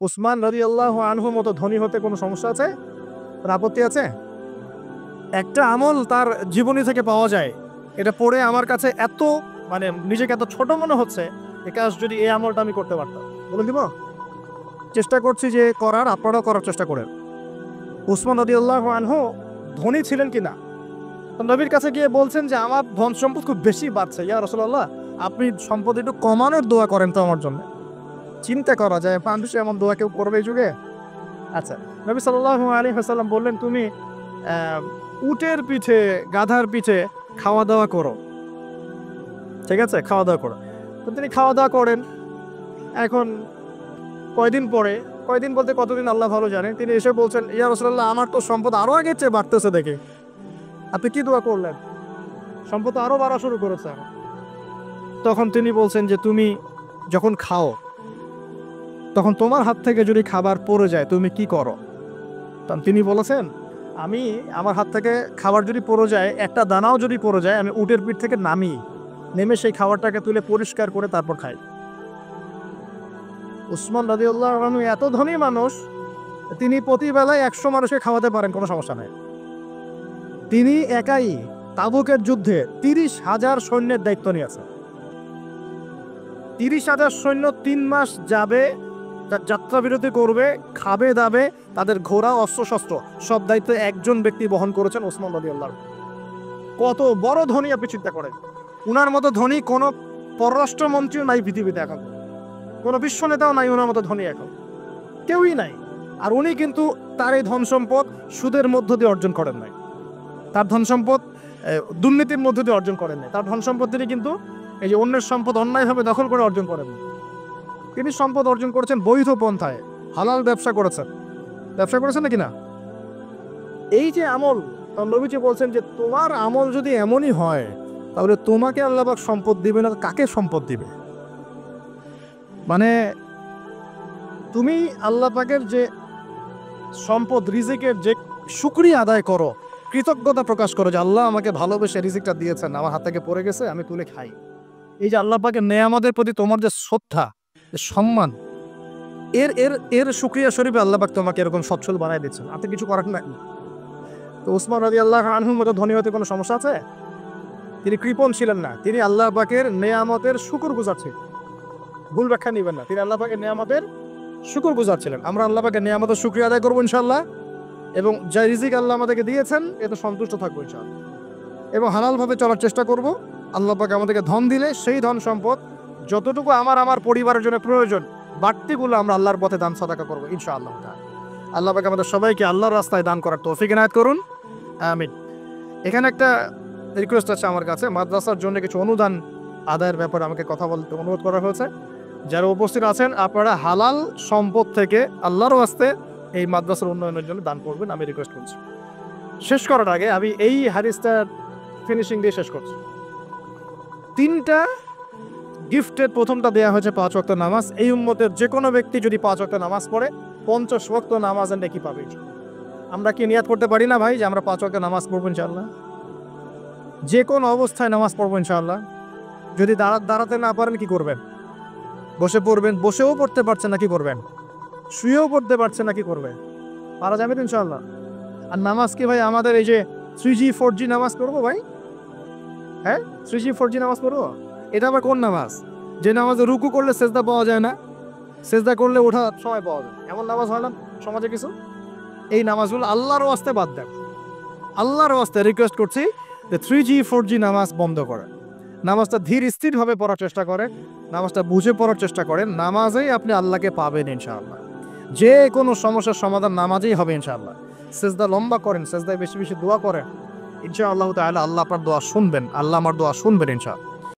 উসমান রাদিয়াল্লাহু আনহুর মতো ধনী হতে কোনো সমস্যা আছে? কোনো আপত্তি আছে? একটা আমল তার জীবনী থেকে পাওয়া যায়, এটা পড়ে আমার কাছে এত নিজেকে এত ছোট মনে হচ্ছে, এই কাজ যদি এই আমলটা আমি করতে পারতাম। বলে দিব? চেষ্টা করছি যে করার, আপনারাও করার চেষ্টা করেন। উসমান রাদিয়াল্লাহু আনহু ধনী ছিলেন কিনা? নবীর কাছে গিয়ে বলছেন যে আমার ধন সম্পদ খুব বেশি বাড়ছে, ইয়া রাসূলুল্লাহ আপনি সম্পদ একটু কমানোর দোয়া করেন তো আমার জন্য। চিন্তা করা যায় মানুষ এমন দোয়া কেউ করবে এই যুগে? আচ্ছা, নবী সাল্লাল্লাহু আলাইহি ওয়াসাল্লাম বললেন তুমি উটের পিঠে, গাধার পিঠে খাওয়া দাওয়া করো, ঠিক আছে, খাওয়া দাওয়া করো। তো তিনি খাওয়া দাওয়া করেন। এখন কয়দিন বলতে কতদিন আল্লাহ ভালো জানেন, তিনি এসে বলছেন ইয়া রাসূলুল্লাহ আমার তো সম্পদ আরো আগের চেয়ে বাড়তেছে দেখে, আপনি কি দোয়া করলেন? সম্পদ আরো বাড়া শুরু করেছে। তখন তিনি বলছেন যে তুমি যখন খাও তখন তোমার হাত থেকে যদি খাবার পড়ে যায় তুমি কি করো? তখন তিনি বলেছেন আমি, আমার হাত থেকে খাবার যদি পড়ে যায়, একটা দানাও যদি পড়ে যায়, আমি উটের পিঠ থেকে নেমে সেই খাবারটাকে তুলে পরিষ্কার করে তারপর খাই। উসমান রাদিয়াল্লাহু আনহু এত ধনী মানুষ, তিনি প্রতিবেলায় 100 মানুষকে খাওয়াতে পারেন, কোনো সমস্যা নাই। তিনি একাই তাবুকের যুদ্ধে 30,000 সৈন্যের দায়িত্ব নিয়েছেন। 30,000 সৈন্য 3 মাস যাবে, যাত্রা বিরতি করবে, খাবে দাবে, তাদের ঘোড়া অস্ত্রশস্ত্র সব দায়িত্ব একজন ব্যক্তি বহন করেছেন, ওসমান রাদিয়াল্লাহু আনহু। কত বড় ধনী আপনি চিন্তা করেন। উনার মতো ধনী কোনো পররাষ্ট্রমন্ত্রীও নাই পৃথিবীতে এখন, কোনো বিশ্ব নেতাও নাই ওনার মতো ধনী এখন, কেউই নাই। আর উনি কিন্তু তার এই ধন সম্পদ সুদের মধ্য দিয়ে অর্জন করেন নাই, তার ধন সম্পদ দুর্নীতির মধ্য দিয়ে অর্জন করেন নাই। তার ধন সম্পদ তিনি কিন্তু এই যে অন্যের সম্পদ অন্যায়ভাবে দখল করে অর্জন করেন, তিনি সম্পদ অর্জন করেছেন বৈধ পন্থায়, হালাল ব্যবসা করেছেন নাকি না? এই যে আমল, নবীজি বলছেন যে তোমার আমল যদি এমনই হয় তাহলে তোমাকে আল্লাহ পাক সম্পদ দিবে না, কাকে সম্পদ দিবে? তুমি আল্লাহ পাকের যে সম্পদ, রিজিকের যে শুকরিয়া আদায় করো, কৃতজ্ঞতা প্রকাশ করো যে আল্লাহ আমাকে ভালোবেসে রিজিকটা দিয়েছেন, আমার হাত থেকে পড়ে গেছে, আমি তুলে খাই। এই যে আল্লাহ পাকের নেয়ামতের প্রতি তোমার যে শ্রদ্ধা, যে সম্মান, এর এর এর শুকরিয়া স্বরূপে আল্লাহ পাক তোমাকে এরকম সচ্ছল বানায় দিচ্ছেন, আপনি কিছু করার নাই। তো উসমান রাদিয়াল্লাহু আনহুর মতো ধনী হতে কোনো সমস্যা আছে? তিনি কৃপণ ছিলেন না, তিনি আল্লাহ পাকের নেয়ামতের শুকরগুজার ছিলেন। ভুল ব্যাখ্যা নেবেন না, তিনি আল্লাহ পাকের নেয়ামতের শুকরগুজার ছিলেন। আমরা আল্লাহ পাকের নেয়ামতের শুকরিয়া আদায় করবো ইনশাআল্লাহ, এবং যা রিজিক আল্লাহ আমাদেরকে দিয়েছেন এতে সন্তুষ্ট থাকবো ইনশাআল্লাহ, এবং হালালভাবে চলার চেষ্টা করব। আল্লাহ পাক আমাদেরকে ধন দিলে সেই ধন সম্পদ যতটুকু আমার পরিবারের জন্য প্রয়োজন, বাড়তিগুলো আমরা আল্লাহর পথে দান সাদাকা করবো ইনশাআল্লাহ। আল্লাহ পাক আমাদের সবাইকে আল্লাহর রাস্তায় দান করার তৌফিক ইনায়াত করুন, আমিন। এখানে একটা রিকোয়েস্ট আছে আমার কাছে, মাদ্রাসার জন্য কিছু অনুদান আদায়ের ব্যাপারে আমাকে কথা বলতে অনুরোধ করা হয়েছে। যারা উপস্থিত আছেন আপনারা হালাল সম্পদ থেকে আল্লাহর ওয়াস্তে এই মাদ্রাসার উন্নয়নের জন্য দান করবেন, আমি রিকোয়েস্ট করছি। শেষ করার আগে আমি এই হাদিসটা ফিনিশিং দিয়ে শেষ করছি। 3টা গিফটের প্রথমটা দেওয়া হয়েছে 5 ওয়াক্ত নামাজ। এই উম্মতের যে কোনো ব্যক্তি যদি 5 ওয়াক্ত নামাজ পড়ে 50 ওয়াক্ত নামাজের নেকি পাবে। আমরা কি নিয়াত করতে পারি না ভাই যে আমরা 5 ওয়াক্ত নামাজ পড়বো ইনশাআল্লাহ? যে কোনো অবস্থায় নামাজ পড়বো ইনশাআল্লাহ। যদি দাঁড়াতে না পারেন কি করবেন? বসে পড়বেন। বসেও পড়তে পারছেন না কি করবেন? শুয়েও পড়তে পারছেন না কি করবেন? পারা যাবে তো ইনশাআল্লাহ। আর নামাজ কি ভাই আমাদের এই যে 3G 4G নামাজ পড়বো ভাই? হ্যাঁ, 3G 4G নামাজ পড়বো? এটা আবার কোন নামাজ যে নামাজে রুকু করলে সেজদা পাওয়া যায় না, সেজদা করলে ওঠার সময় পাওয়া যায়? এমন নামাজ হয় না সমাজে কিছু? এই নামাজগুলো আল্লাহর ওয়াস্তে বাদ দেন। আল্লাহর ওয়াস্তে রিকোয়েস্ট করছি যে 3G 4G নামাজ বন্ধ করেন। নামাজটা ধীর স্থিরভাবে পড়ার চেষ্টা করেন, নামাজটা বুঝে পড়ার চেষ্টা করেন। নামাজেই আপনি আল্লাহকে পাবেন ইনশাআল্লাহ। যে কোনো সমস্যার সমাধান নামাজেই হবে ইনশাআল্লাহ। সেজদা লম্বা করেন, সেজদায় বেশি বেশি দোয়া করেন, ইনশাআল্লাহ তাআলা আল্লাহ আপনার দোয়া শুনবেন, আল্লাহ আমার দোয়া শুনবেন ইনশাআল্লাহ।